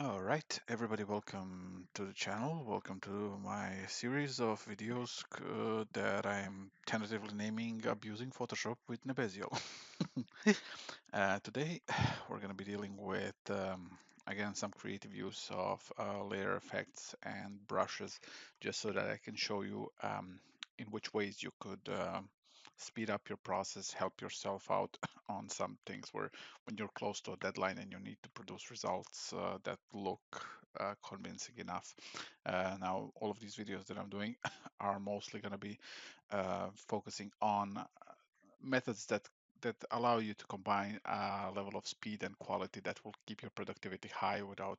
All right, everybody, welcome to the channel. Welcome to my series of videos that I'm tentatively naming Abusing Photoshop with Nebezial. Today, we're going to be dealing with, again, some creative use of layer effects and brushes, just so that I can show you in which ways you could speed up your process, help yourself out on some things where when you're close to a deadline and you need to produce results that look convincing enough. Now, all of these videos that I'm doing are mostly going to be focusing on methods that allow you to combine a level of speed and quality that will keep your productivity high without,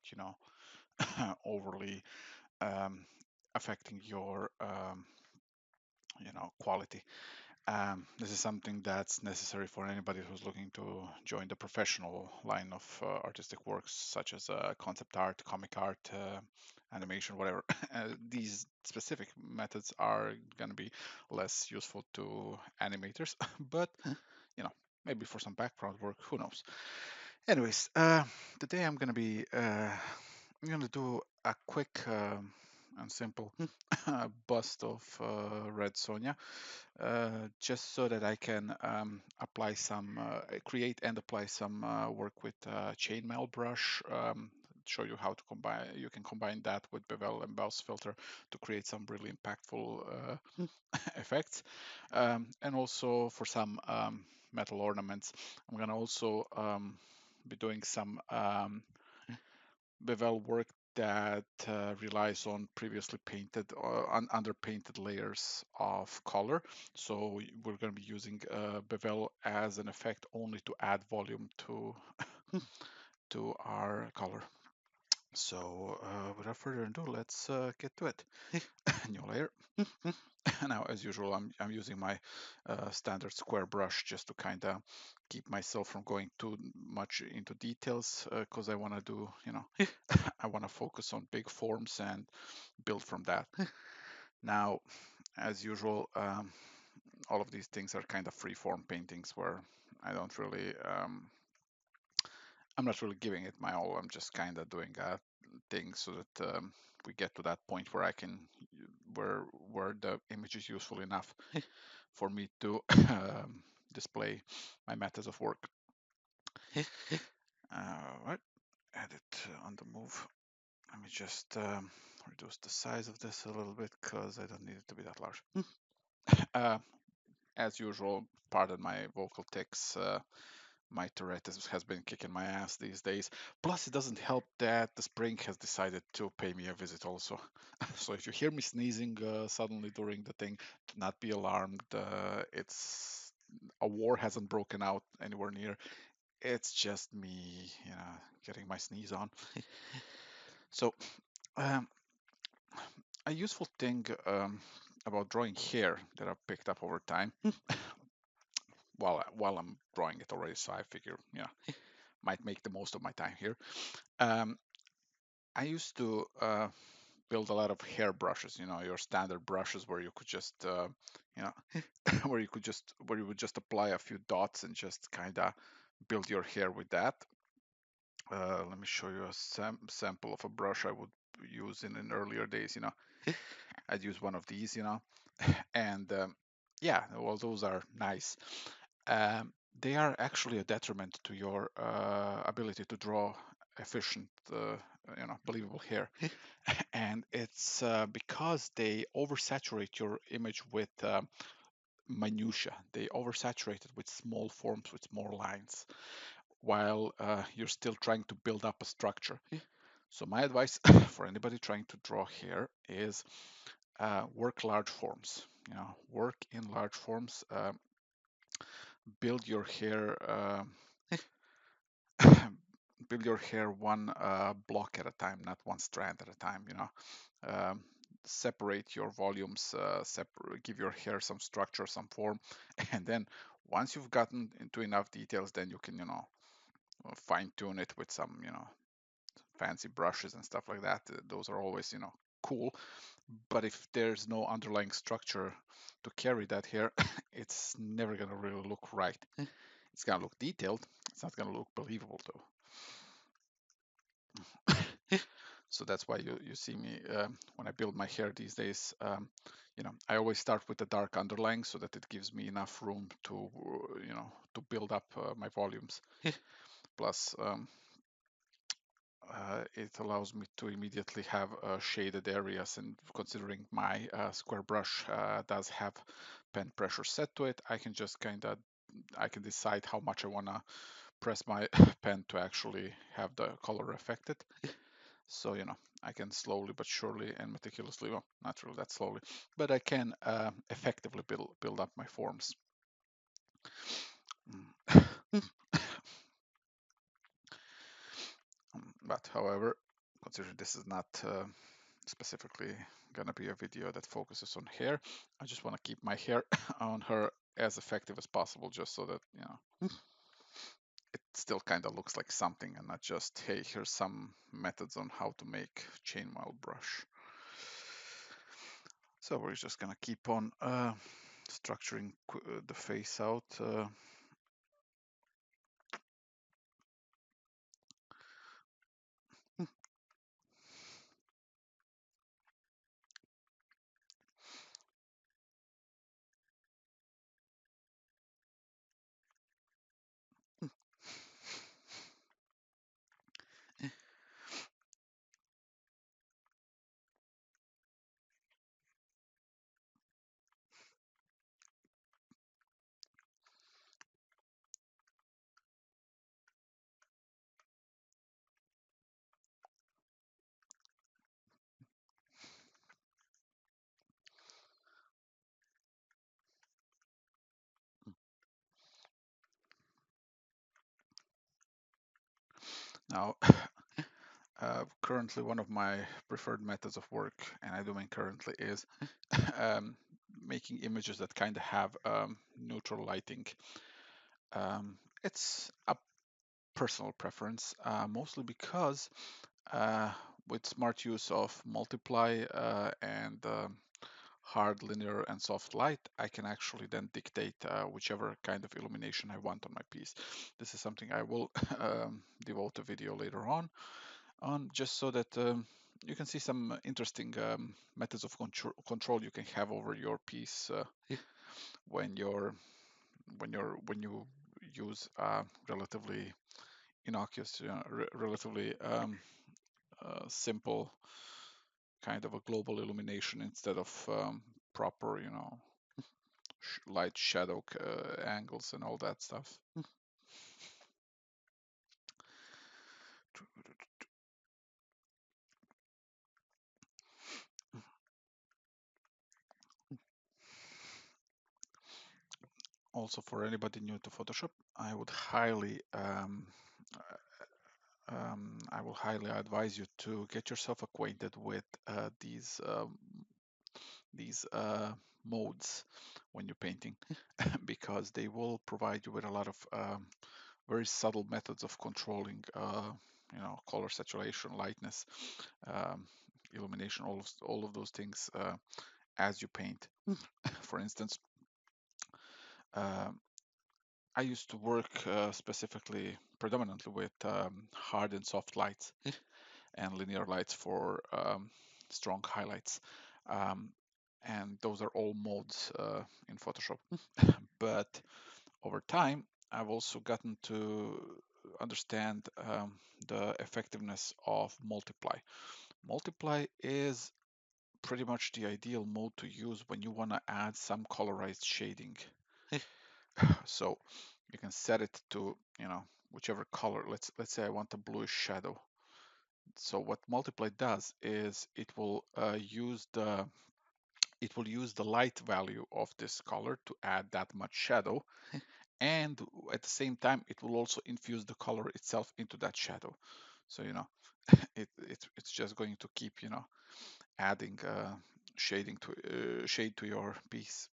overly um, affecting your, quality. This is something that's necessary for anybody who's looking to join the professional line of artistic works, such as concept art, comic art, animation, whatever. These specific methods are going to be less useful to animators, but maybe for some background work, who knows? Anyways, today I'm gonna do a quick and simple bust of Red Sonja, just so that I can create and apply some work with chainmail brush. Show you how to combine. You can combine that with bevel emboss filter to create some really impactful effects, and also for some metal ornaments. I'm gonna also be doing some bevel work that relies on previously painted or under painted layers of color. So we're going to be using bevel as an effect only to add volume to to our color. So without further ado, let's get to it. New layer. Now, as usual, I'm using my standard square brush just to kind of keep myself from going too much into details, because I want to do, I want to focus on big forms and build from that. Now, as usual, all of these things are kind of free form paintings where I don't really, I'm not really giving it my all. I'm just kind of doing a thing so that we get to that point where I can, where the image is useful enough for me to display my methods of work. Right, edit on the move. Let me just reduce the size of this a little bit because I don't need it to be that large. uh, as usual, pardon my vocal tics. My Tourette has been kicking my ass these days. Plus, it doesn't help that the spring has decided to pay me a visit also. So if you hear me sneezing suddenly during the thing, do not be alarmed. It's a war hasn't broken out anywhere near. It's just me, getting my sneeze on. So, um, a useful thing about drawing hair that I've picked up over time, while I'm drawing it already, so I figure, might make the most of my time here. Um, I used to build a lot of hair brushes, your standard brushes where you could just, you know, where you would just apply a few dots and just kind of build your hair with that. Let me show you a sample of a brush I would use in earlier days. I'd use one of these, and yeah, well, those are nice. They are actually a detriment to your ability to draw efficient, believable hair. And it's because they oversaturate your image with minutia. They oversaturate it with small forms, with small lines, while you're still trying to build up a structure. So my advice for anybody trying to draw hair is work large forms. Work in large forms. Build your hair. Build your hair one block at a time, not one strand at a time. Um, separate your volumes, give your hair some structure, some form, and then once you've gotten into enough details, then you can, fine tune it with some, fancy brushes and stuff like that. Those are always, cool. But if there's no underlying structure to carry that hair, it's never gonna really look right. It's gonna look detailed. It's not gonna look believable though. So that's why you see me when I build my hair these days. I always start with the dark underlying so that it gives me enough room to to build up my volumes. Plus, it allows me to immediately have shaded areas, and considering my square brush does have pen pressure set to it, I can just I can decide how much I want to press my pen to actually have the color affected. So, I can slowly but surely and meticulously, well, not really that slowly, but I can effectively build up my forms. But however, considering this is not specifically gonna be a video that focuses on hair, I just want to keep my hair on her as effective as possible, just so that it still kind of looks like something and not just, hey, here's some methods on how to make chainmail brush. So we're just gonna keep on structuring the face out. Now, currently one of my preferred methods of work, and I do mean currently, is making images that kind of have neutral lighting. It's a personal preference, mostly because with smart use of multiply and hard, linear, and soft light, I can actually then dictate whichever kind of illumination I want on my piece. This is something I will devote a video later on just so that you can see some interesting methods of control you can have over your piece when you use relatively innocuous, relatively simple kind of a global illumination instead of proper, light shadow angles and all that stuff. Also, for anybody new to Photoshop, I will highly advise you to get yourself acquainted with these modes when you're painting, because they will provide you with a lot of very subtle methods of controlling, color saturation, lightness, um, illumination, all of those things as you paint. For instance, um, I used to work predominantly with hard and soft lights and linear lights for strong highlights. Um, and those are all modes in Photoshop. But over time, I've also gotten to understand the effectiveness of multiply. Multiply is pretty much the ideal mode to use when you want to add some colorized shading. So you can set it to, whichever color. Let's say I want a bluish shadow. So what multiply does is it will use the light value of this color to add that much shadow, and at the same time it will also infuse the color itself into that shadow. So it's just going to keep adding shade to your piece.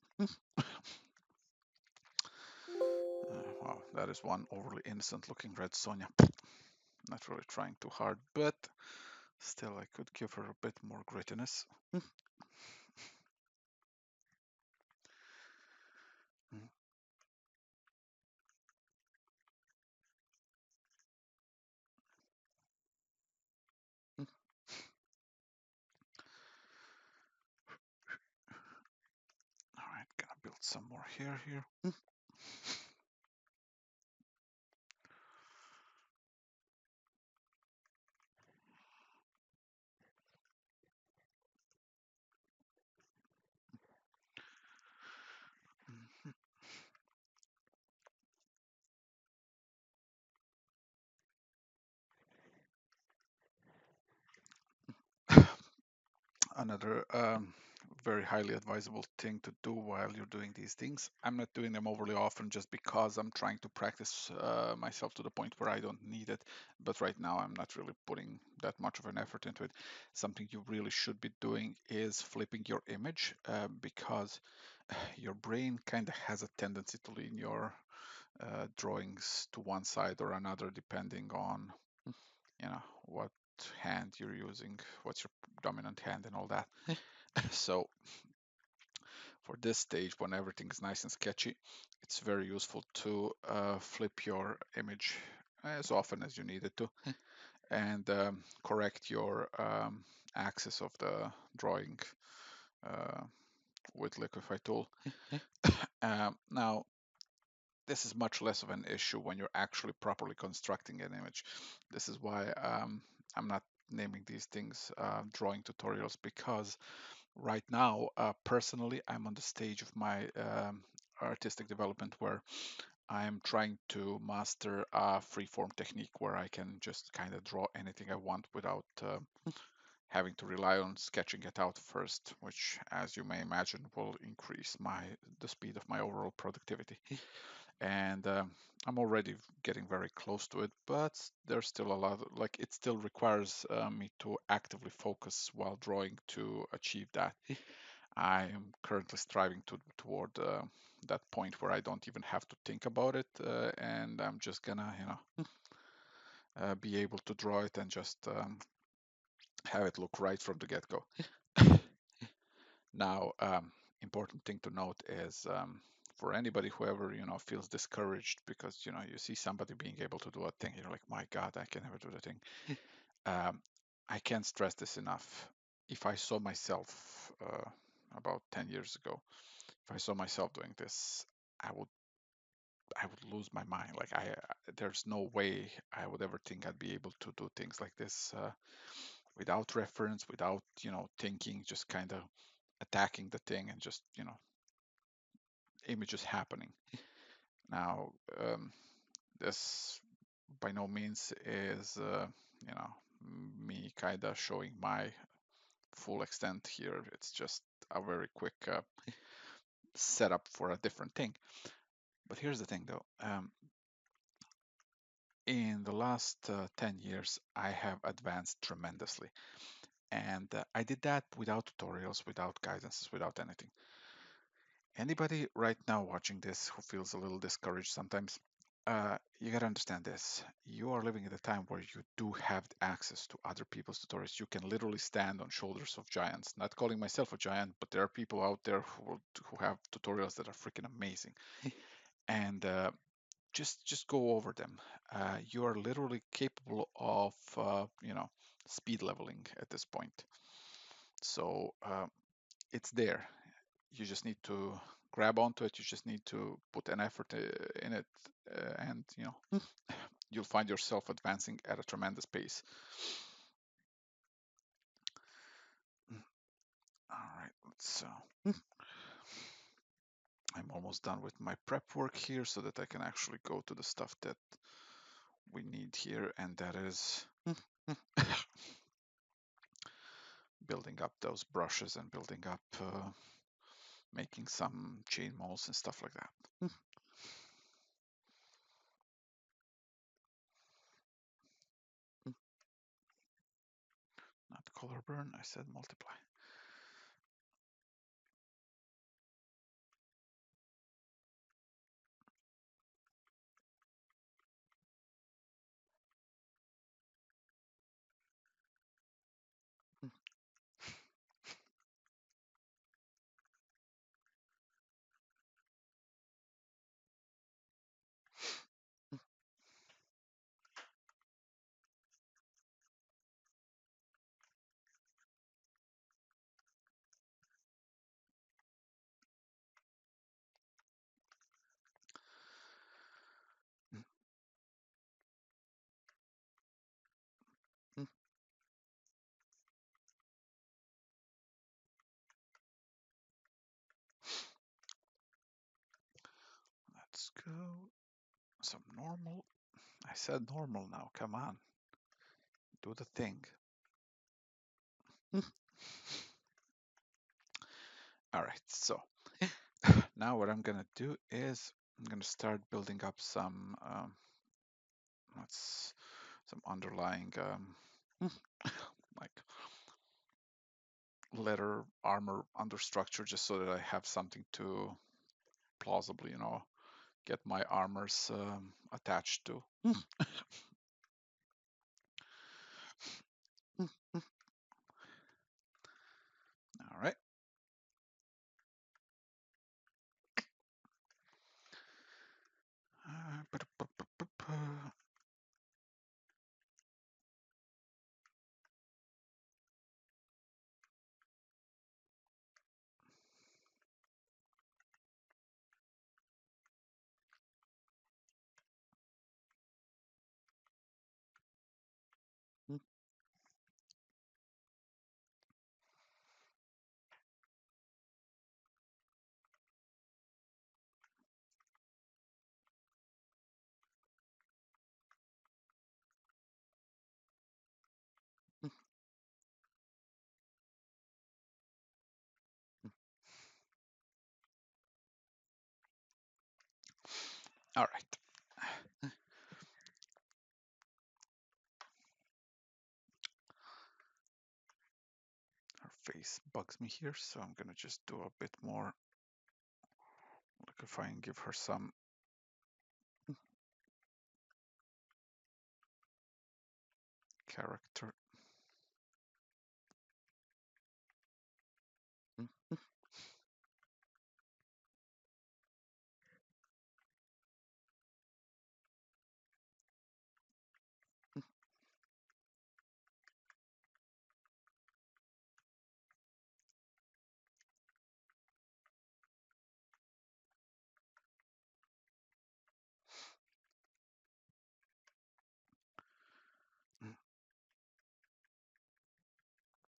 Wow, that is one overly innocent looking red Sonia. Not really trying too hard, but still I could give her a bit more grittiness. some more hair here. Another very highly advisable thing to do while you're doing these things. I'm not doing them overly often just because I'm trying to practice myself to the point where I don't need it. But right now, I'm not really putting that much of an effort into it. Something you really should be doing is flipping your image because your brain kind of has a tendency to lean your drawings to one side or another depending on what hand you're using, what's your dominant hand and all that. So for this stage, when everything's nice and sketchy, it's very useful to flip your image as often as you need it to and correct your axis of the drawing uh, with liquify tool. Now this is much less of an issue when you're actually properly constructing an image. This is why I'm not naming these things drawing tutorials, because right now, personally, I'm on the stage of my artistic development where I'm trying to master a free-form technique where I can just kind of draw anything I want without having to rely on sketching it out first, which, as you may imagine, will increase the speed of my overall productivity. And I'm already getting very close to it, but there's still a lot, like it still requires me to actively focus while drawing to achieve that. I am currently striving toward that point where I don't even have to think about it, and I'm just gonna, be able to draw it and just have it look right from the get-go. Now, important thing to note is for anybody who ever feels discouraged because you see somebody being able to do a thing, you're like, my God, I can never do the thing. Um, I can't stress this enough. If I saw myself about 10 years ago, if I saw myself doing this, I would I would lose my mind. Like there's no way I would ever think I'd be able to do things like this without reference, without thinking, just kind of attacking the thing and just images happening. Now, this by no means is me kind of showing my full extent here. It's just a very quick setup for a different thing. But here's the thing, though. In the last 10 years, I have advanced tremendously. And I did that without tutorials, without guidances, without anything. Anybody right now watching this who feels a little discouraged sometimes, you gotta understand this. You are living at a time where you do have access to other people's tutorials. You can literally stand on shoulders of giants. Not calling myself a giant, but there are people out there who have tutorials that are freaking amazing. And just go over them. You are literally capable of speed leveling at this point. So it's there. You just need to grab onto it. You just need to put an effort in it, and you'll find yourself advancing at a tremendous pace. All right, let's. I'm almost done with my prep work here, so that I can actually go to the stuff that we need here, and that is building up those brushes and building up, making some chain molds and stuff like that. Not color burn, I said multiply. Let's go some normal. I said normal now, come on. Do the thing. All right, so now what I'm gonna do is I'm gonna start building up some let's some underlying like leather armor understructure, just so that I have something to plausibly, get my armors attached to. All right. All right. Her face bugs me here, so I'm gonna just do a bit more. Look if I can give her some character.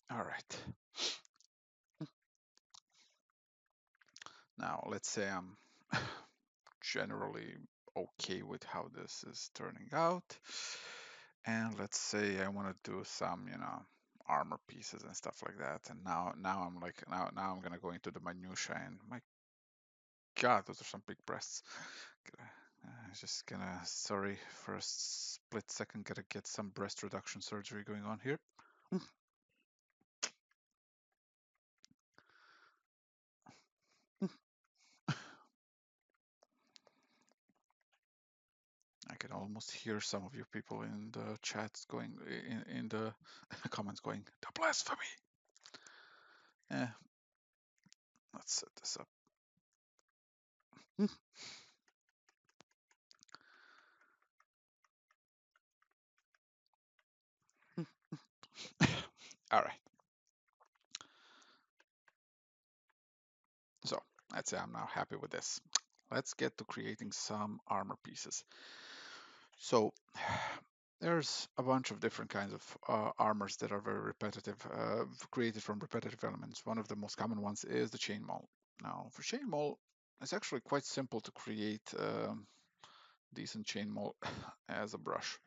All right. Now let's say I'm generally okay with how this is turning out. And let's say I want to do some, armor pieces and stuff like that. And now I'm like, now I'm gonna go into the minutia. And my God, those are some big breasts. Just gonna, sorry, for a split second, gotta get some breast reduction surgery going on here. I can almost hear some of you people in the chats going, in the comments going, the blasphemy. Let's set this up. All right. So let's say I'm now happy with this. Let's get to creating some armor pieces. So there's a bunch of different kinds of armors that are very repetitive, created from repetitive elements. One of the most common ones is the chainmail. Now, for chainmail, it's actually quite simple to create decent chainmail as a brush.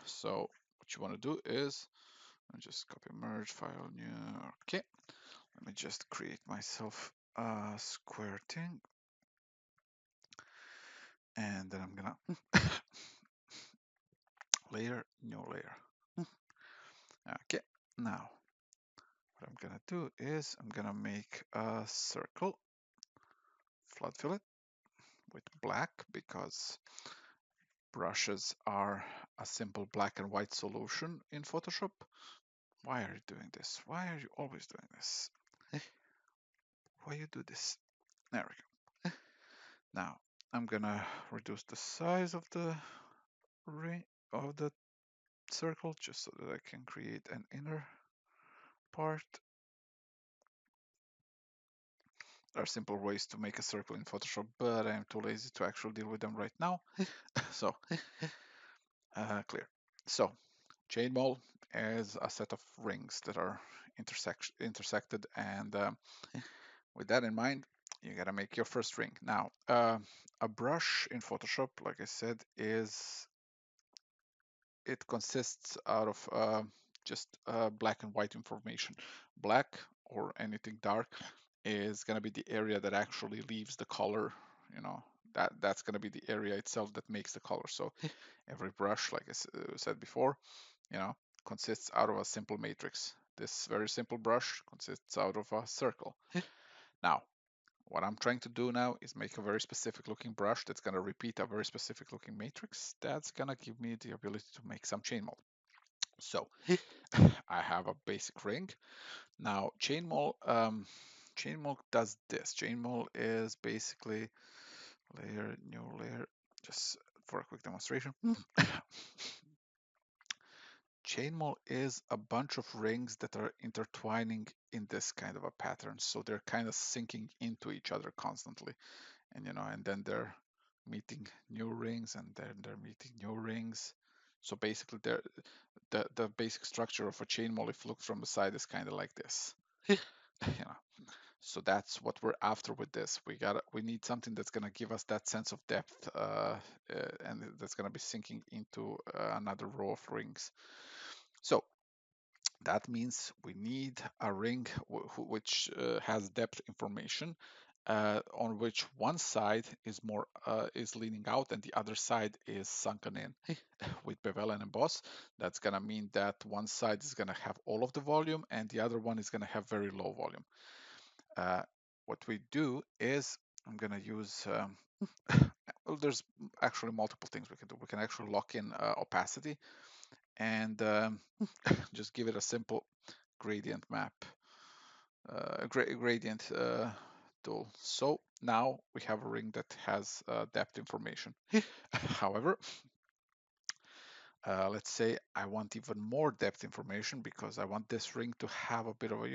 So what you want to do is just copy, merge, file, new. Okay, let me just create myself a square thing, and then I'm gonna layer, new layer. Okay, now what I'm gonna do is I'm gonna make a circle, flood fill it with black, because brushes are a simple black and white solution in Photoshop. Why are you doing this? Why are you always doing this? Why you do this? There we go. Now I'm gonna reduce the size of the ring of the circle, just so that I can create an inner part. There are simple ways to make a circle in Photoshop, but I'm too lazy to actually deal with them right now. So, clear. So, chainmail is a set of rings that are intersected, and with that in mind, you gotta make your first ring. Now, a brush in Photoshop, like I said, it consists out of just black and white information. Black or anything dark is gonna be the area that actually leaves the color. You know, that's gonna be the area itself that makes the color. So every brush, like I said before, you know, consists out of a simple matrix. This very simple brush consists out of a circle. Now, what I'm trying to do now is make a very specific looking brush that's going to repeat a very specific looking matrix. That's going to give me the ability to make some chainmail. So I have a basic ring. Now chainmail does this. Chainmail is basically layer, new layer, just for a quick demonstration. Chainmail is a bunch of rings that are intertwining in this kind of a pattern. So they're kind of sinking into each other constantly. And and then they're meeting new rings and then they're meeting new rings. So basically the basic structure of a chainmail, if looked from the side, is kind of like this. So that's what we're after with this. We need something that's going to give us that sense of depth, and that's going to be sinking into another row of rings. So that means we need a ring which has depth information, on which one side is leaning out and the other side is sunken in. With bevel and emboss, that's gonna mean that one side is gonna have all of the volume and the other one is gonna have very low volume. What we do is I'm gonna use well, there's actually multiple things we can do. We can actually lock in opacity and just give it a simple gradient map, gradient tool. So now we have a ring that has depth information. However, let's say I want even more depth information because I want this ring to have a bit of a,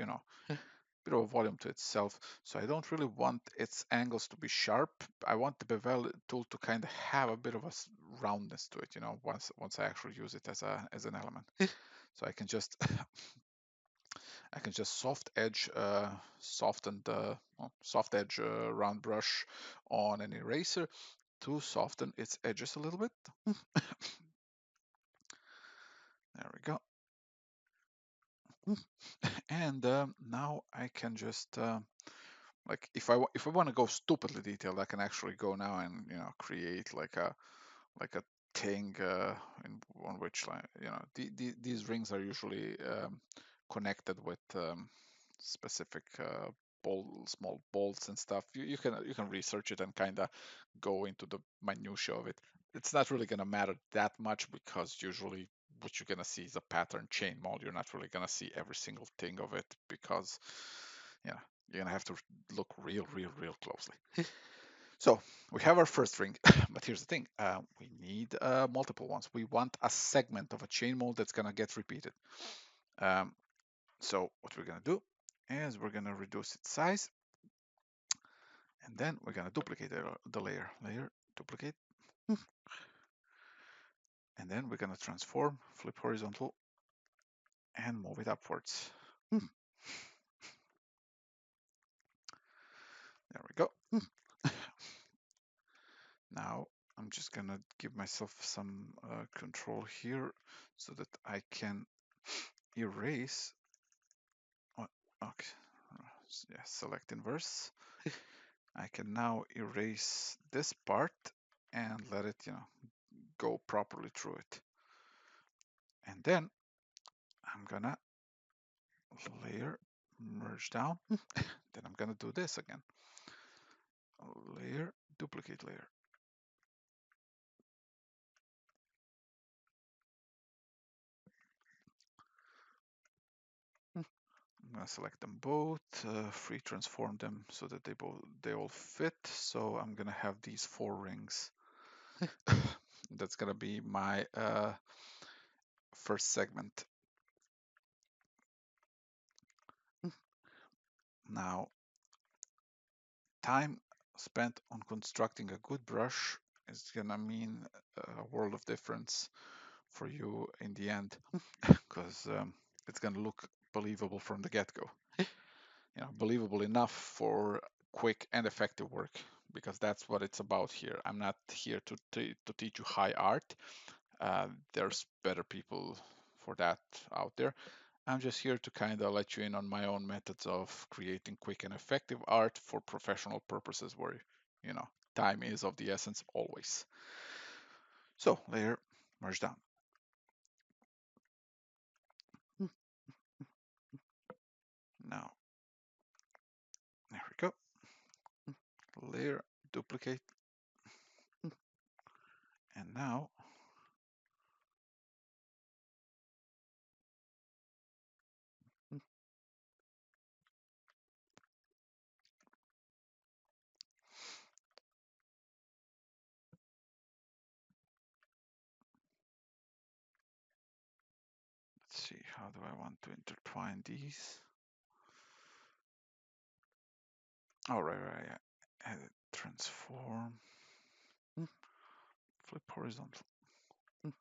bit of a volume to itself. So I don't really want its angles to be sharp. I want the bevel tool to kind of have a bit of a roundness to it, once I actually use it as an element. So I can just soft edge round brush on an eraser to soften its edges a little bit. There we go. And now I can just like if I want to go stupidly detailed, I can actually go now and create like a thing on which these rings are usually connected with specific small bolts and stuff. You can research it and kind of go into the minutia of it. It's not really going to matter that much because usually what you're going to see is a pattern chain mold. You're not really going to see every single thing of it because you're going to have to look real closely. So we have our first ring, but here's the thing: we need multiple ones. We want a segment of a chain mold that's gonna get repeated. So what we're gonna do is we're gonna reduce its size, and then we're gonna duplicate the layer, duplicate, and then we're gonna transform, flip horizontal, and move it upwards. There we go. Now I'm just gonna give myself some control here so that I can erase. Okay, yeah, select inverse. I can now erase this part and let it, go properly through it. And then I'm gonna layer, merge down. Then I'm gonna do this again. Layer, duplicate layer. I'm gonna select them both, free transform them so that they all fit. So I'm gonna have these 4 rings. That's gonna be my first segment. Now, time spent on constructing a good brush is gonna mean a world of difference for you in the end, because it's gonna look believable from the get-go. Believable enough for quick and effective work, because that's what it's about here. I'm not here to teach you high art. There's better people for that out there. I'm just here to kind of let you in on my own methods of creating quick and effective art for professional purposes where, you know, time is of the essence always. So layer, merge down. Now, there we go. Layer, duplicate. And now, let's see, how do I want to intertwine these? Oh, right. Edit, transform, flip horizontal. Yeah,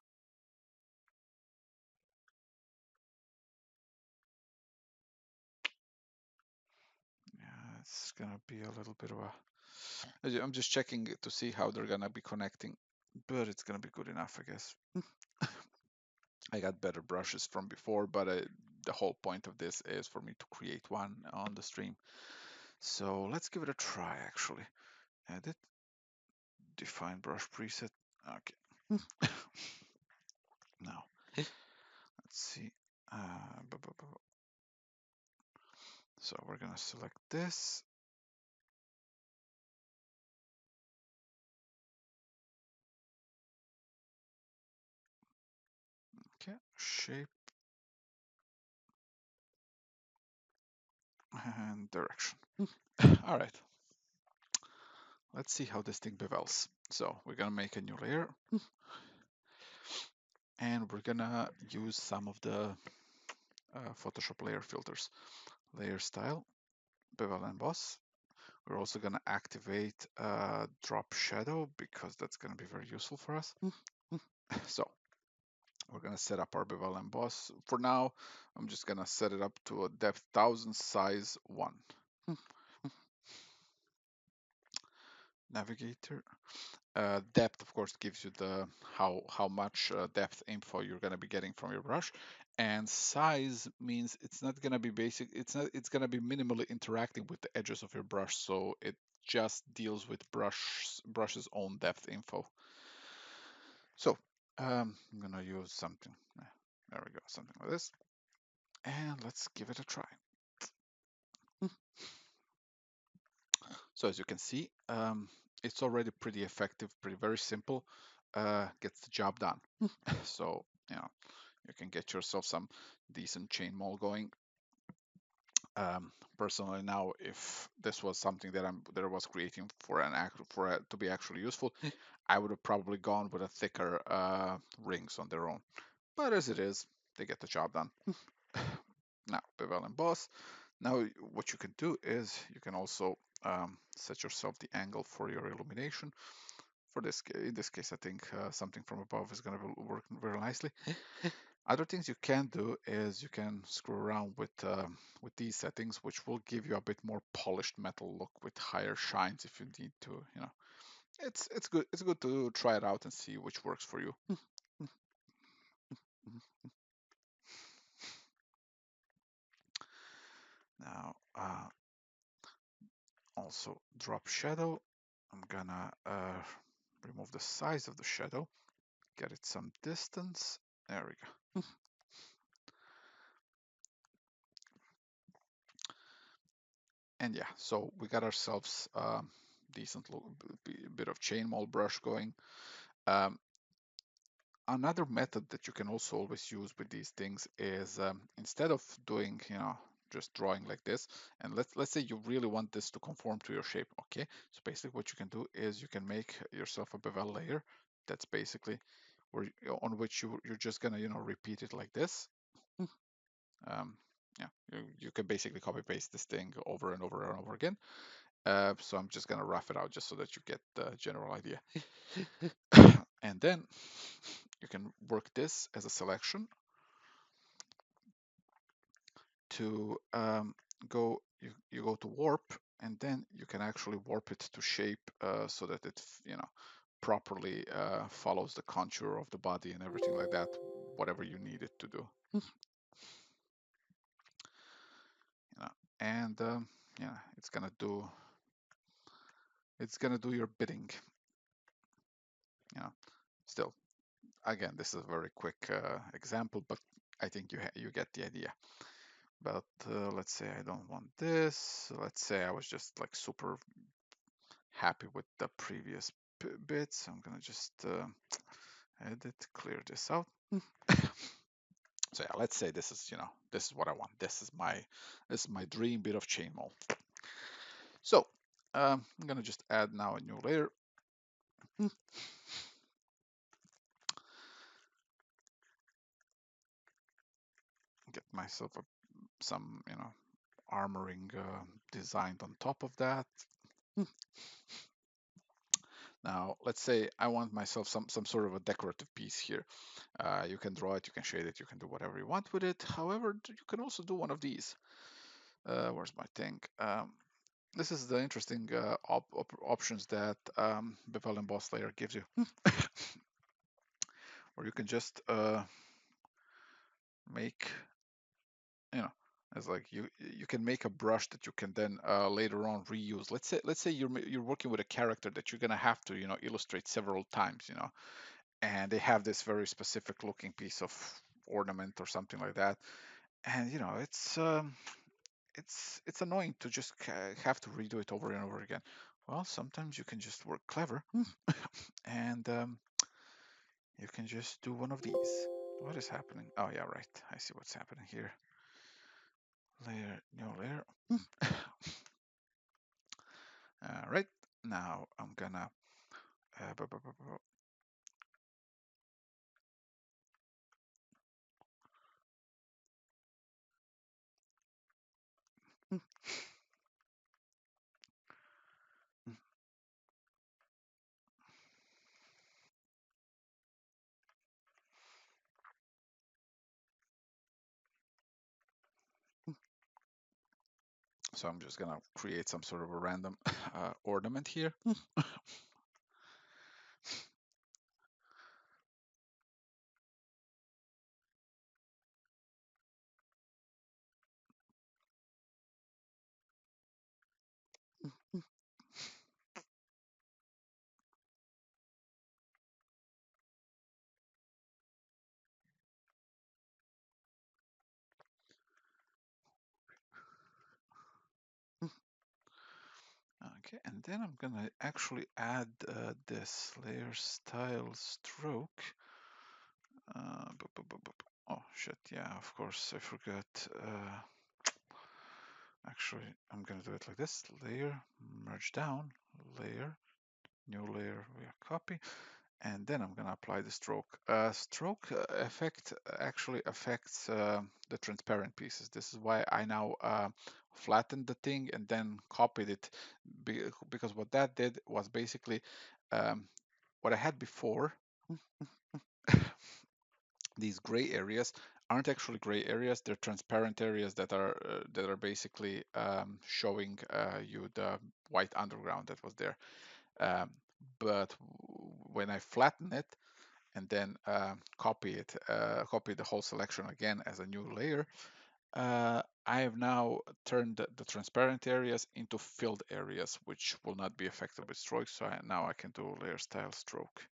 it's gonna be a little bit of a. I'm just checking to see how they're gonna be connecting, but it's gonna be good enough, I guess. I got better brushes from before, but the whole point of this is for me to create one on the stream. So let's give it a try, actually. Edit, define brush preset. Okay. Now, let's see. So we're gonna select this. Okay, shape and direction. All right. Let's see how this thing bevels. So we're gonna make a new layer, and we're gonna use some of the Photoshop layer filters. Layer style, bevel emboss. We're also gonna activate drop shadow because that's gonna be very useful for us. So we're gonna set up our bevel emboss. For now, I'm just gonna set it up to a depth 1000 size 1. Navigator. Depth, of course, gives you the how much depth info you're going to be getting from your brush, and size means it's not going to be basic. It's going to be minimally interacting with the edges of your brush, so it just deals with brush's own depth info. So I'm going to use something. There we go, something like this, and let's give it a try. So as you can see, it's already pretty effective, very simple, gets the job done. So, you know, you can get yourself some decent chainmail going. Personally, now, if this was something that I was creating for to be actually useful, I would have probably gone with a thicker rings on their own. But as it is, they get the job done. Now, bevel emboss. Now, what you can do is you can also set yourself the angle for your illumination. For this, in this case, I think something from above is going to work very nicely. Other things you can do is you can screw around with these settings, which will give you a bit more polished metal look with higher shines if you need to. You know, it's good. It's good to try it out and see which works for you. Now, also drop shadow. I'm gonna remove the size of the shadow, get it some distance. There we go. And yeah, so we got ourselves decent bit of chainmail brush going. Um, Another method that you can also always use with these things is instead of doing, you know, just drawing like this, and let's say you really want this to conform to your shape. Okay, so basically what you can do is you can make yourself a bevel layer that's basically where on which you're just gonna, you know, repeat it like this. um, yeah, you can basically copy paste this thing over and over and over again. So I'm just gonna rough it out just so that you get the general idea. And then you can work this as a selection to go, you go to warp and then you can actually warp it to shape so that it, properly follows the contour of the body and everything like that, whatever you need it to do. You know, and yeah, it's gonna do your bidding. Still, again, this is a very quick example, but I think you get the idea. But let's say I don't want this. Let's say I was just like super happy with the previous bits. I'm gonna just edit, clear this out. So yeah, let's say this is what I want. This is my dream bit of chainmail. So I'm gonna just add now a new layer. Get myself some armoring designed on top of that. Now let's say I want myself some sort of a decorative piece here. You can draw it, you can shade it, you can do whatever you want with it. However, you can also do one of these. Where's my thing? This is the interesting options that bevel emboss layer gives you, where you can just make, it's like you can make a brush that you can then later on reuse. Let's say you're working with a character that you're gonna have to illustrate several times, and they have this very specific looking piece of ornament or something like that, and it's annoying to just have to redo it over and over again. Well, sometimes you can just work clever, and you can just do one of these. What is happening? Oh yeah, right. I see what's happening here. Layer, new layer. All right. Now I'm gonna. So I'm just gonna create some sort of a random ornament here. Okay, and then I'm gonna actually add this layer style stroke. Oh shit, yeah, of course, I forgot. Actually, I'm gonna do it like this: layer, merge down, layer, new layer, we copy, and then I'm gonna apply the stroke. Stroke effect actually affects the transparent pieces. This is why I now flattened the thing and then copied it, because what that did was basically what I had before. These gray areas aren't actually gray areas; they're transparent areas that are basically showing you the white underground that was there. Um, but when I flatten it and then copy the whole selection again as a new layer, I have now turned the transparent areas into filled areas, which will not be affected with stroke. So now I can do layer style stroke.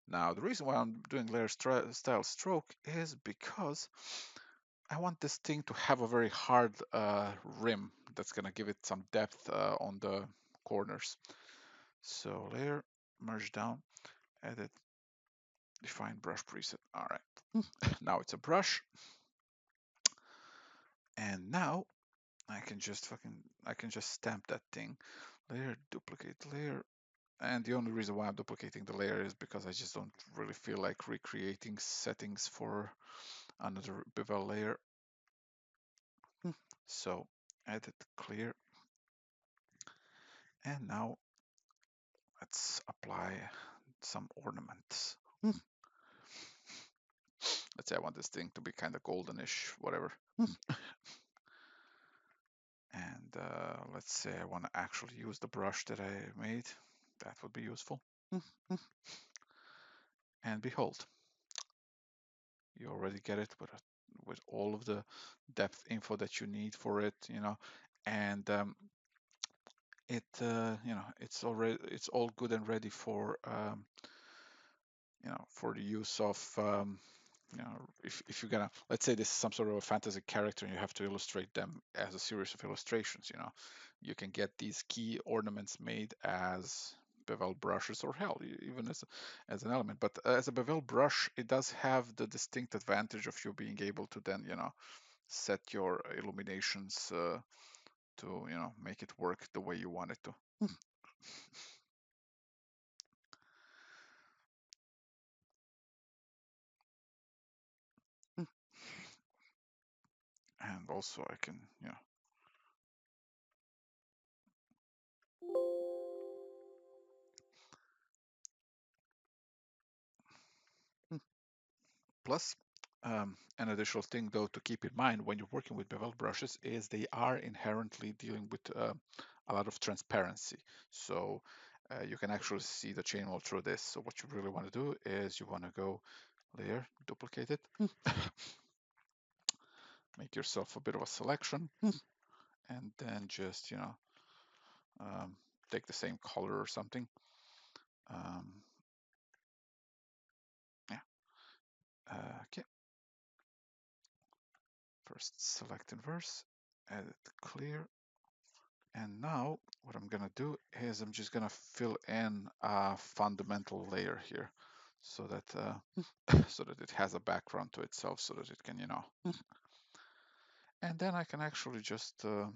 Now, the reason why I'm doing layer style stroke is because I want this thing to have a very hard rim that's going to give it some depth on the corners. So layer, merge down, edit, define brush preset. All right, now it's a brush. And now I can just stamp that thing. Layer, duplicate layer. And the only reason why I'm duplicating the layer is because I just don't really feel like recreating settings for another bevel layer. So edit, clear. And now let's apply some ornaments. Let's say I want this thing to be kind of goldenish, whatever. And let's say I want to actually use the brush that I made. That would be useful. And behold, you already get it with all of the depth info that you need for it, and it's all good and ready for for the use of if you're gonna, let's say this is some sort of a fantasy character and you have to illustrate them as a series of illustrations, you can get these key ornaments made as bevel brushes, or hell, even as an element. But as a bevel brush, it does have the distinct advantage of you being able to then set your illuminations to make it work the way you want it to. And also I can plus, an additional thing, though, to keep in mind when you're working with bevel brushes is they are inherently dealing with a lot of transparency. So you can actually see the chainmail through this. So what you really want to do is you want to go layer, duplicate it, make yourself a bit of a selection, and then just, um, take the same color or something. Yeah. Okay. First select inverse, edit clear, and now what I'm gonna do is I'm just gonna fill in a fundamental layer here so that so that it has a background to itself, so that it can, and then I can actually just yeah,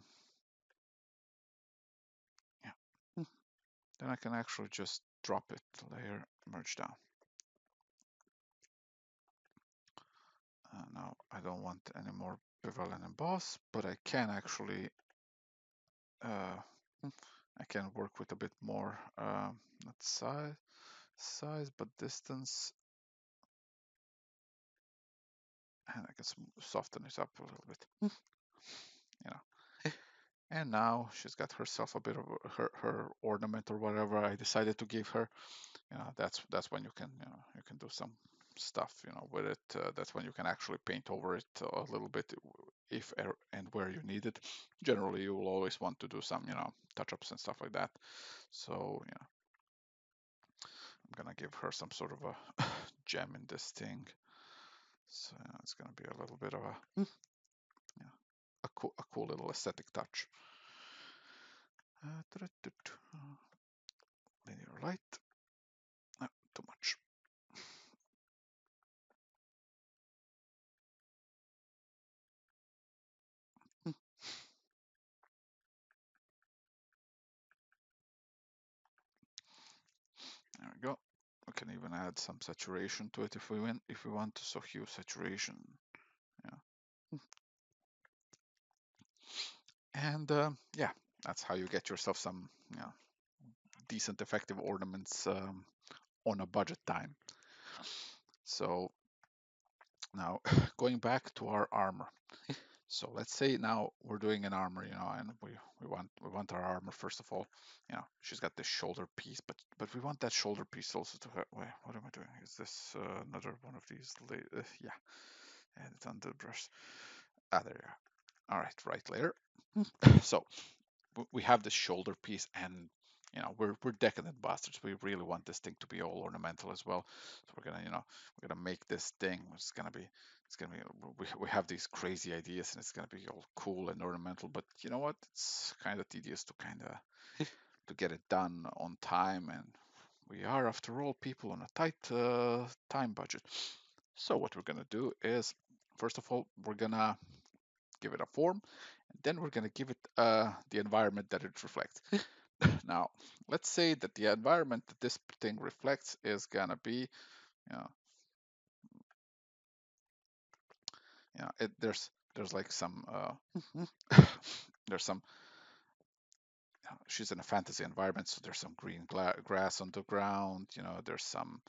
then I can actually just drop it, layer, merge down. Now I don't want any more bevel and emboss, but I can actually I can work with a bit more not size but distance, and I can soften it up a little bit, you know. And now she's got herself a bit of her ornament or whatever I decided to give her. That's when you can you can do some stuff with it. That's when you can actually paint over it a little bit if and where you need it. Generally, you will always want to do some touch-ups and stuff like that. So I'm gonna give her some sort of a gem in this thing. So it's gonna be a little bit of a cool little aesthetic touch. Linear light. Too much. There we go. We can even add some saturation to it if we want to. So hue, saturation, yeah. And yeah, that's how you get yourself some decent effective ornaments on a budget time. So now going back to our armor. So let's say now we're doing an armor, and we want our armor first of all. She's got this shoulder piece, but we want that shoulder piece also to. Wait, what am I doing? Is this another one of these? Yeah, and it's on the brush. There you are. All right, right layer. So we have this shoulder piece, and we're decadent bastards. We really want this thing to be all ornamental as well. So we're gonna make this thing. It's gonna be we have these crazy ideas, and it's gonna be all cool and ornamental. But you know what? It's kind of tedious to get it done on time, and we are, after all, people on a tight time budget. So what we're gonna do is, first of all, we're gonna give it a form, and then we're gonna give it the environment that it reflects. Now, let's say that the environment that this thing reflects is gonna be, you know, there's like some there's some she's in a fantasy environment, so there's some green grass on the ground. There's some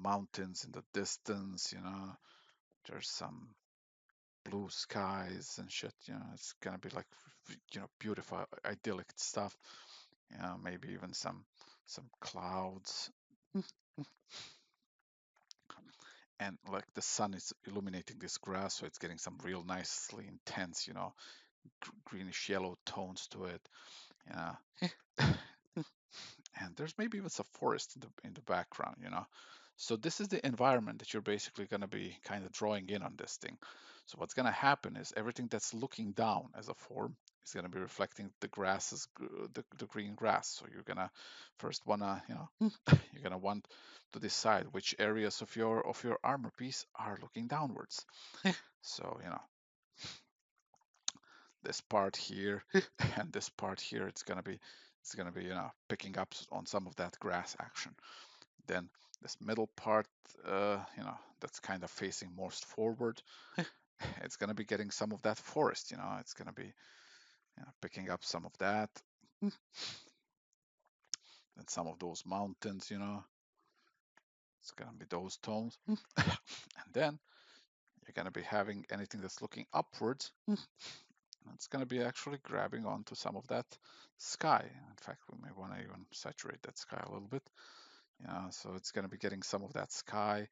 mountains in the distance. There's some blue skies and shit. It's gonna be like, beautiful, idyllic stuff. Maybe even some clouds. And like the sun is illuminating this grass, so it's getting some real nicely intense, greenish yellow tones to it. Yeah. And there's maybe even some forest in the background. So this is the environment that you're basically going to be kind of drawing in on this thing. So what's going to happen is everything that's looking down as a form is going to be reflecting the grasses, the green grass. So you're going to first wanna, you're going to want to decide which areas of your armor piece are looking downwards. So this part here and this part here, it's gonna be picking up on some of that grass action. Then this middle part, that's kind of facing most forward, it's gonna be getting some of that forest. It's gonna be picking up some of that, and some of those mountains. It's gonna be those tones, and then you're gonna be having anything that's looking upwards. It's going to be actually grabbing onto some of that sky. In fact, we may want to even saturate that sky a little bit. So it's going to be getting some of that sky.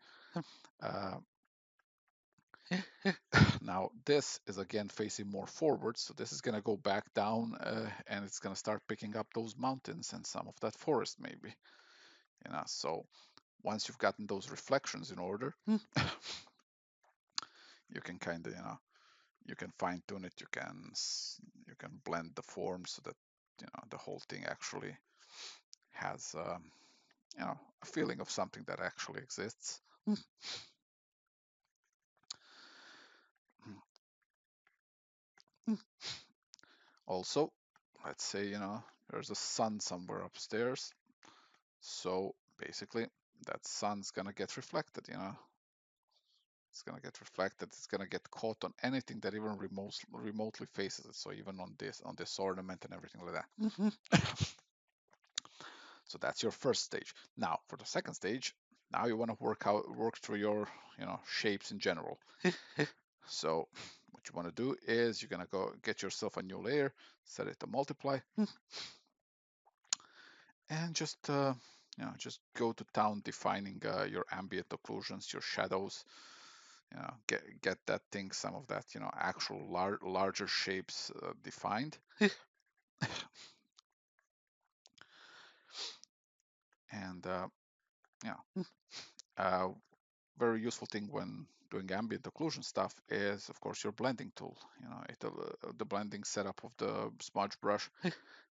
Uh, Now this is again facing more forward, so this is going to go back down, and it's going to start picking up those mountains and some of that forest maybe. So once you've gotten those reflections in order, you can kind of, you can fine tune it. You can blend the form so that the whole thing actually has a feeling of something that actually exists. Also, let's say there's a sun somewhere upstairs, so basically that sun's gonna get reflected. It's gonna get reflected. It's gonna get caught on anything that even remotely faces it. So even on this ornament and everything like that. So that's your first stage. Now for the second stage, now you want to work through your shapes in general. So what you want to do is you're gonna go get yourself a new layer, set it to multiply, and just go to town defining your ambient occlusions, your shadows. Get that thing, some of that actual larger shapes defined. And yeah, very useful thing when doing ambient occlusion stuff is, of course, your blending tool. The blending setup of the smudge brush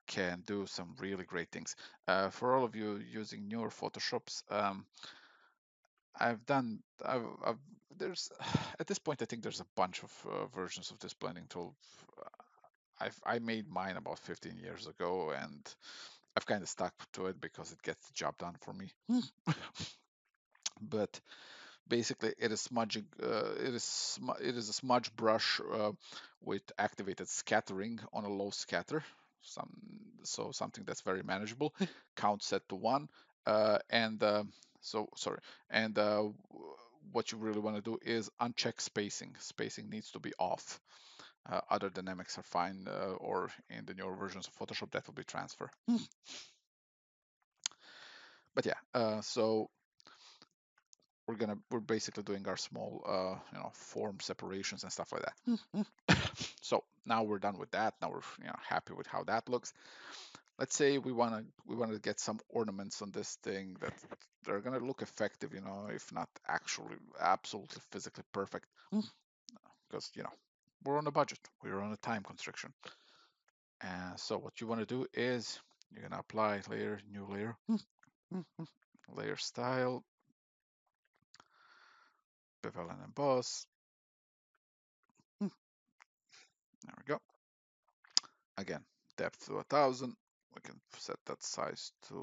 can do some really great things. For all of you using newer Photoshops, I've done, I've there's at this point I think there's a bunch of versions of this blending tool. I made mine about 15 years ago, and I've kind of stuck to it because it gets the job done for me. But basically, it is smudging. It is a smudge brush with activated scattering on a low scatter. Something that's very manageable. Count set to 1, and so sorry. And what you really want to do is uncheck spacing. Spacing needs to be off. Other dynamics are fine, or in the newer versions of Photoshop that will be transfer. But yeah, so we're basically doing our small form separations and stuff like that. So now we're done with that. Now we're happy with how that looks. Let's say we want to get some ornaments on this thing that they're gonna look effective, if not actually absolutely physically perfect, because we're on a budget, we're on a time constriction. And so what you want to do is you're gonna apply layer, new layer, layer style, bevel and emboss. There we go. Again, depth to 1000. We can set that size to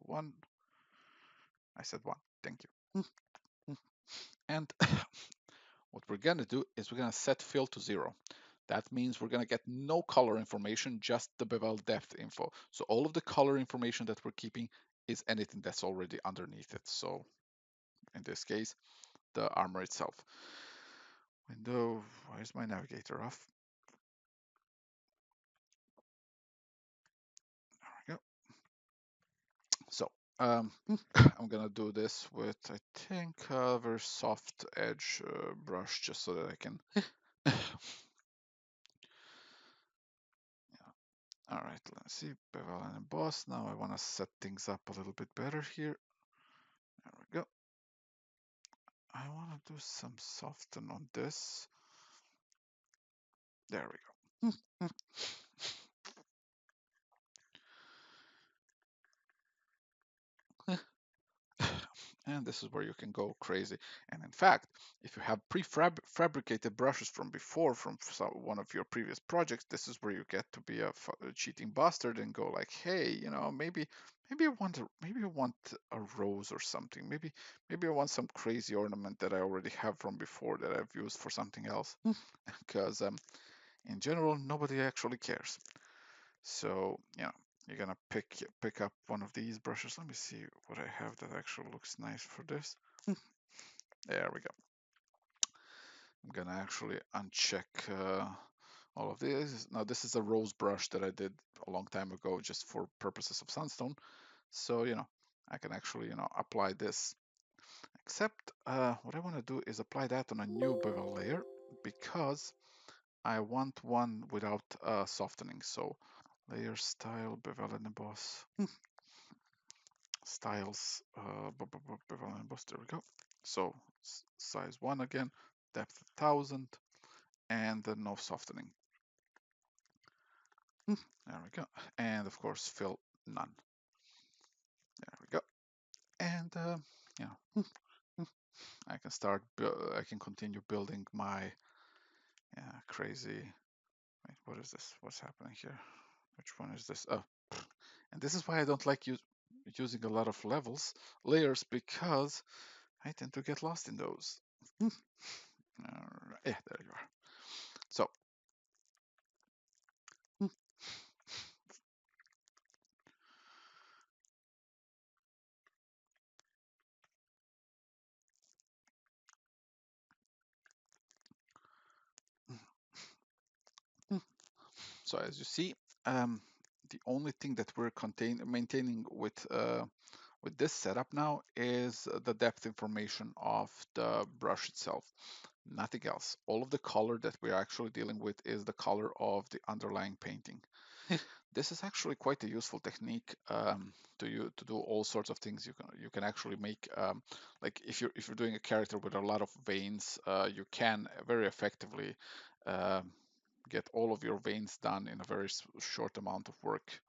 1. I said 1. Thank you. And what we're going to do is we're going to set fill to 0. That means we're going to get no color information, just the bevel depth info. So all of the color information that we're keeping is anything that's already underneath it. So in this case, the armor itself. Window, is my navigator off? There we go. So I'm gonna do this with, I think, a very soft edge brush, just so that I can. All right, let's see, bevel and emboss. Now I want to set things up a little bit better here. There we go. I want to do some soften on this. There we go. And this is where you can go crazy. And in fact, if you have prefabricated brushes from before, from one of your previous projects, this is where you get to be a cheating bastard and go like, hey, maybe I want a rose or something. Maybe I want some crazy ornament that I already have from before that I've used for something else. Because in general, nobody actually cares. So, you're gonna pick up one of these brushes. Let me see what I have that actually looks nice for this. There we go. I'm gonna actually uncheck all of this. Now this is a rose brush that I did a long time ago just for purposes of sunstone. So, I can actually, apply this. Except what I want to do is apply that on a new bevel layer because I want one without softening. So layer style, bevel and emboss. Styles, bevel and emboss, there we go. So size 1 again, depth 1000, and no softening. There we go. And of course, fill none. There we go. And I can start. I can continue building my crazy. Wait, what is this? What's happening here? Which one is this? Oh, and this is why I don't like using a lot of layers, because I tend to get lost in those. Yeah, there you are. So. So as you see, the only thing that we're maintaining with this setup now is the depth information of the brush itself. Nothing else. All of the color that we're actually dealing with is the color of the underlying painting. This is actually quite a useful technique to do all sorts of things. You can actually make like if you're doing a character with a lot of veins, you can very effectively get all of your veins done in a very short amount of work.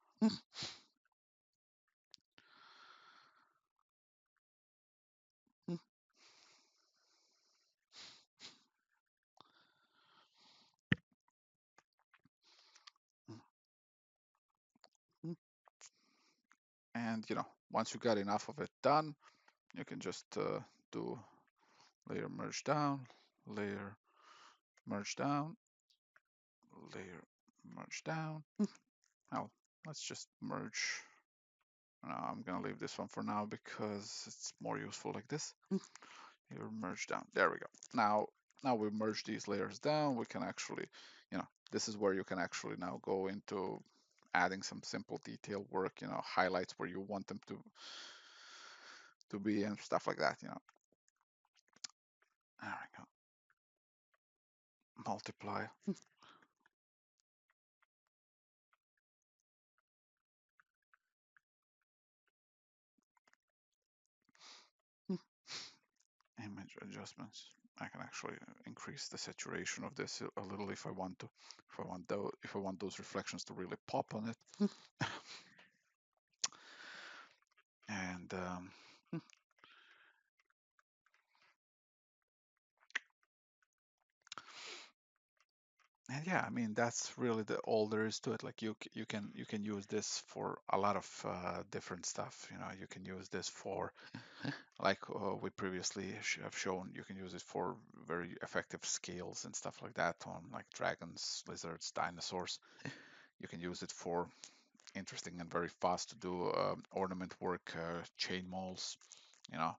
And once you got enough of it done, you can just do layer merge down, layer merge down, layer merge down. Now let's just merge. I'm gonna leave this one for now because it's more useful like this. Here, merge down. There we go. Now we merge these layers down. We can actually, this is where you can actually now go into adding some simple detail work, highlights where you want them to be and stuff like that, There we go. Multiply. Image adjustments. I can actually increase the saturation of this a little if I want to. If I want those reflections to really pop on it. And and yeah, I mean that's really all there is to it. Like you can use this for a lot of different stuff. You can use this for like we previously have shown. You can use it for very effective scales and stuff like that on like dragons, lizards, dinosaurs. You can use it for interesting and very fast to do ornament work, chainmails. You know,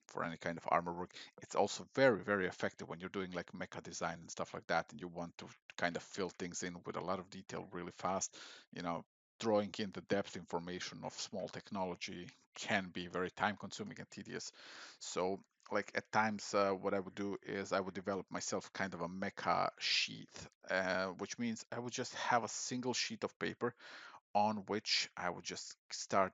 for any kind of armor work. It's also very, very effective when you're doing like mecha design and stuff like that, and you want to kind of fill things in with a lot of detail really fast. You know, drawing in the depth information of small technology can be very time consuming and tedious. So like at times what I would do is I would develop myself kind of a mecha sheet, which means I would just have a single sheet of paper on which I would just start,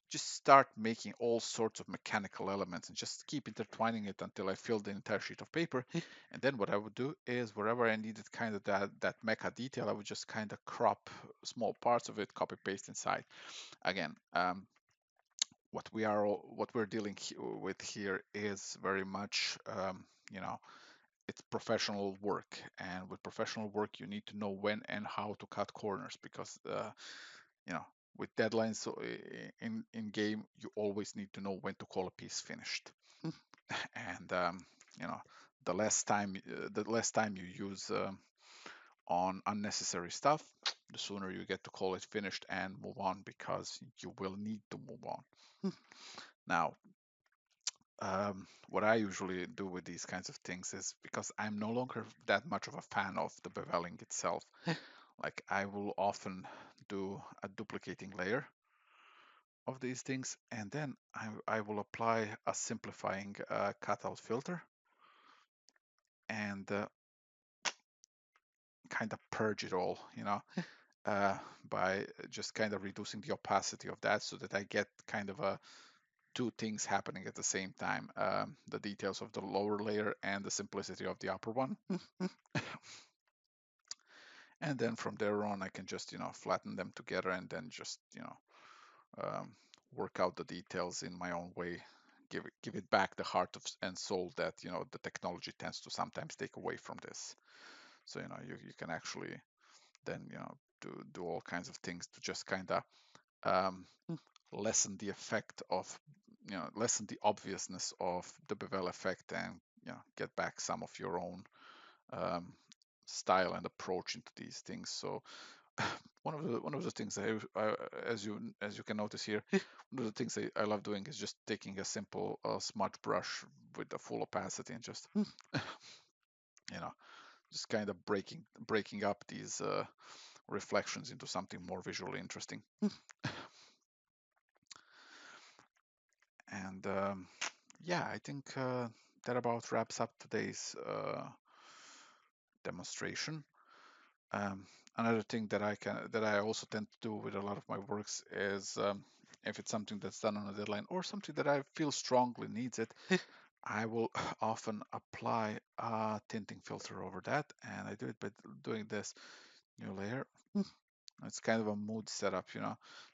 just start making all sorts of mechanical elements and just keep intertwining it until I filled the entire sheet of paper. And then what I would do is wherever I needed kind of that mecha detail, I would just kind of crop small parts of it, copy paste inside. Again, what we're dealing with here is very much, you know, it's professional work, and with professional work, you need to know when and how to cut corners because you know with deadlines in game you always need to know when to call a piece finished. And you know the less time you use on unnecessary stuff, the sooner you get to call it finished and move on because you will need to move on. Now what I usually do with these kinds of things is because I'm no longer that much of a fan of the beveling itself, like I will often do a duplicating layer of these things, and then I will apply a simplifying cutout filter and kind of purge it all, by just kind of reducing the opacity of that so that I get kind of a two things happening at the same time, the details of the lower layer and the simplicity of the upper one. And then from there on, I can just, flatten them together and then just, um, work out the details in my own way, give it back the heart of and soul that the technology tends to sometimes take away from this. So you can actually then do all kinds of things to just kind of um, lessen the effect of lessen the obviousness of the bevel effect and get back some of your own um, style and approach into these things. So one of the things as you can notice here, one of the things I love doing is just taking a simple smudge brush with the full opacity and just you know just kind of breaking up these reflections into something more visually interesting. And yeah, I think that about wraps up today's demonstration. Um, Another thing that I also tend to do with a lot of my works is if it's something that's done on a deadline or something that I feel strongly needs it, I will often apply a tinting filter over that, and I do it by doing this new layer. It's kind of a mood setup.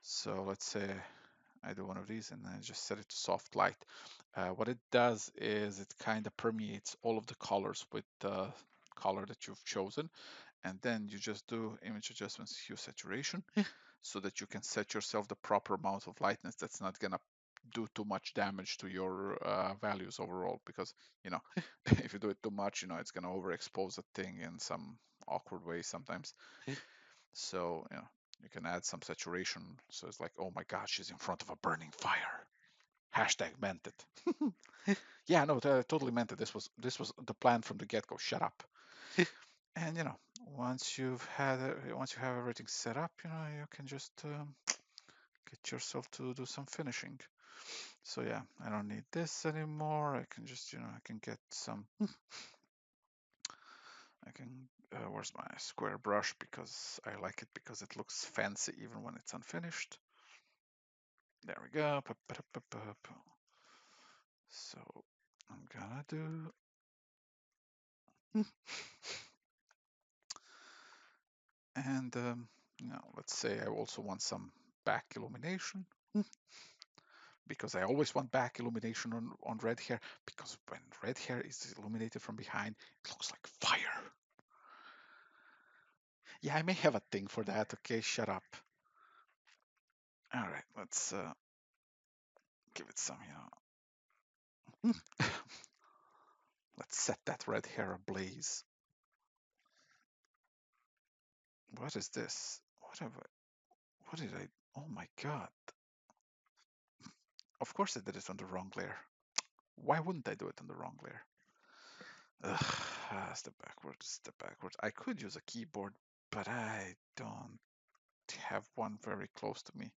So let's say I do one of these and I just set it to soft light. What it does is it kind of permeates all of the colors with the color that you've chosen, and then you just do image adjustments, hue saturation, so that you can set yourself the proper amount of lightness that's not gonna do too much damage to your values overall. Because if you do it too much, it's gonna overexpose a thing in some awkward way sometimes. So you can add some saturation, so it's like, oh my gosh, she's in front of a burning fire. Hashtag meant it. Yeah, no, totally meant it. This was the plan from the get-go. Shut up. And once you have everything set up, you can just get yourself to do some finishing. So yeah, I don't need this anymore. I can just I can get some. I can. Where's my square brush? Because I like it because it looks fancy even when it's unfinished. There we go. So I'm gonna do. And let's say I also want some back illumination because I always want back illumination on red hair, because when red hair is illuminated from behind, it looks like fire. Yeah, I may have a thing for that. Okay, shut up. All right, let's give it some, let's set that red hair ablaze. What is this? What did I, oh my God. Of course I did it on the wrong layer. Why wouldn't I do it on the wrong layer? Ugh, step backwards, step backwards. I could use a keyboard, but I don't have one very close to me.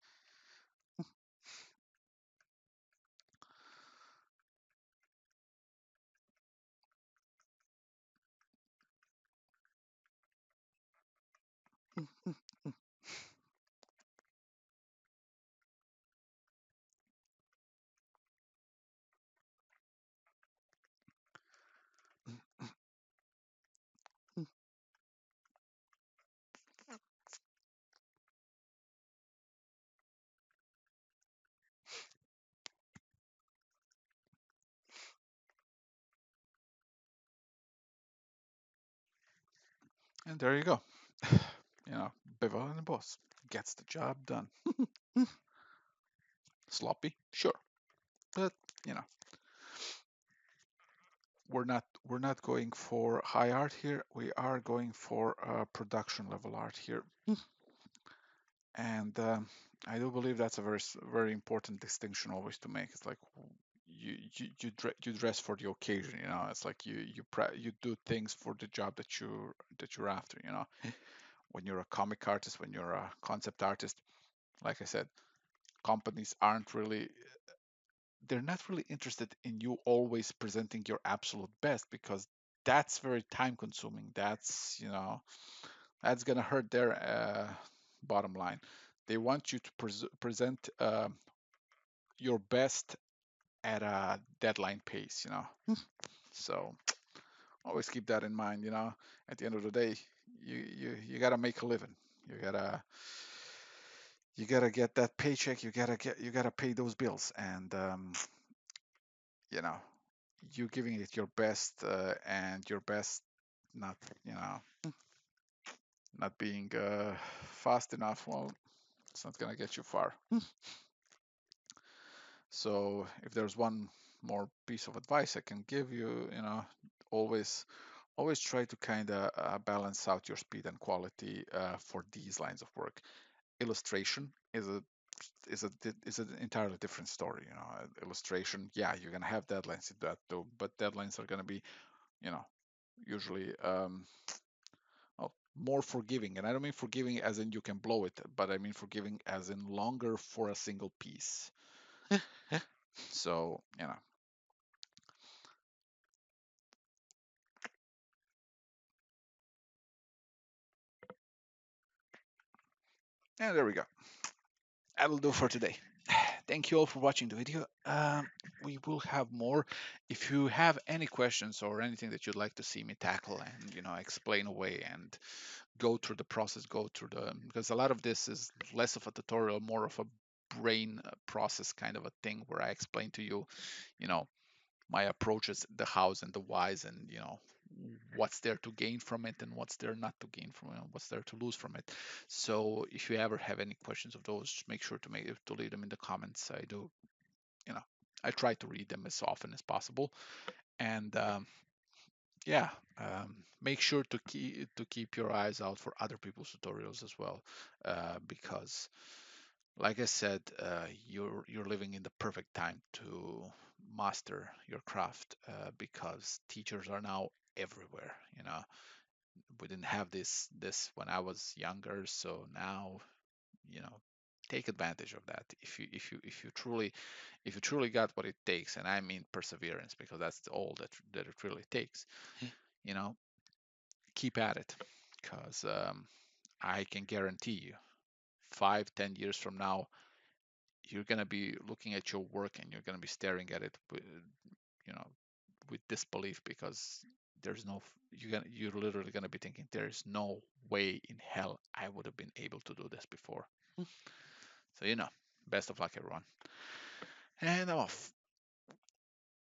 And there you go. You know, bevel and emboss gets the job done. Sloppy, sure, but you know, we're not going for high art here. We are going for production level art here, and I do believe that's a very important distinction always to make. It's like you dress for the occasion, you know. It's like you do things for the job that you're after, you know. When you're a comic artist, when you're a concept artist, like I said, companies aren't really they're not really interested in you always presenting your absolute best because that's very time consuming. That's, you know, that's gonna hurt their bottom line. They want you to present your best at a deadline pace, you know. So always keep that in mind, you know. At the end of the day, you gotta make a living. You gotta you gotta get that paycheck. You gotta pay those bills, and you know, you giving it your best and your best not, you know, not being fast enough. Well, it's not gonna get you far. So if there's one more piece of advice I can give you, you know, always always try to kind of balance out your speed and quality for these lines of work. Illustration is an entirely different story. You know, illustration, yeah, you're gonna have deadlines in that too, but deadlines are gonna be, you know, usually well, more forgiving. And I don't mean forgiving as in you can blow it, but I mean forgiving as in longer for a single piece. So, you know, and there we go. That'll do for today. Thank you all for watching the video. We will have more. If you have any questions or anything that you'd like to see me tackle and, you know, explain away and go through the process, go through the, because a lot of this is less of a tutorial, more of a brain process kind of a thing where I explain to you, you know, my approaches, the hows and the whys, and, you know, what's there to gain from it and what's there not to gain from it, what's there to lose from it. So if you ever have any questions of those, make sure to leave them in the comments. I do, you know, I try to read them as often as possible. And yeah, make sure to keep your eyes out for other people's tutorials as well, because like I said, you're living in the perfect time to master your craft, because teachers are now everywhere. You know, we didn't have this when I was younger, so now, you know, take advantage of that. If you truly got what it takes, and I mean perseverance, because that's all that it really takes. You know, keep at it, because I can guarantee you, 5, 10 years from now, you're going to be looking at your work and you're going to be staring at it with, you know, with disbelief, because there's no you're literally going to be thinking there's no way in hell I would have been able to do this before. So, you know, best of luck, everyone, and I'm off.